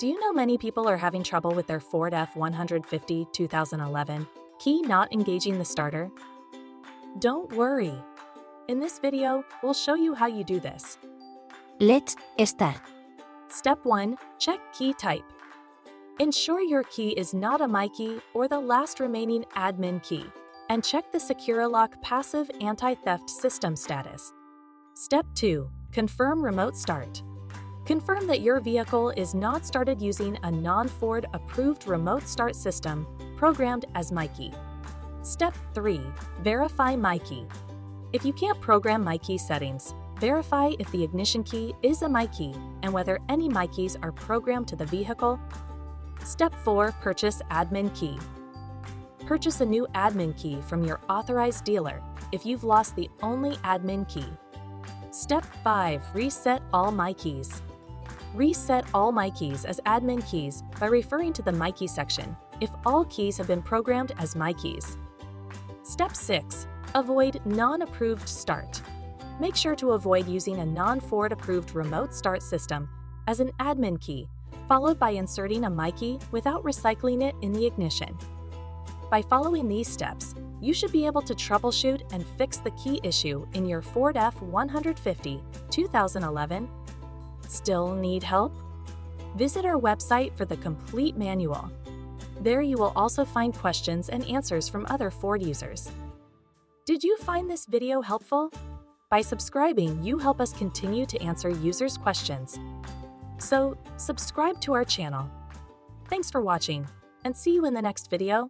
Do you know many people are having trouble with their Ford F-150 2011 key not engaging the starter? Don't worry. In this video, we'll show you how you do this. Let's start. Step 1. Check key type. Ensure your key is not a MyKey or the last remaining admin key, and check the SecuriLock passive anti-theft system status. Step 2. Confirm remote start. Confirm that your vehicle is not started using a non-Ford approved remote start system programmed as MyKey. Step 3. Verify MyKey. If you can't program MyKey settings, verify if the ignition key is a MyKey and whether any MyKeys are programmed to the vehicle. Step 4. Purchase admin key. Purchase a new admin key from your authorized dealer if you've lost the only admin key. Step 5. Reset all MyKeys. Reset all MyKeys as admin keys by referring to the MyKey section if all keys have been programmed as MyKeys. Step 6. Avoid non-approved start. Make sure to avoid using a non-Ford approved remote start system as an admin key, followed by inserting a MyKey without recycling it in the ignition. By following these steps, you should be able to troubleshoot and fix the key issue in your Ford F-150 2011. Still need help? Visit our website for the complete manual. There you will also find questions and answers from other Ford users. Did you find this video helpful? By subscribing, you help us continue to answer users' questions. So, subscribe to our channel. Thanks for watching, and see you in the next video.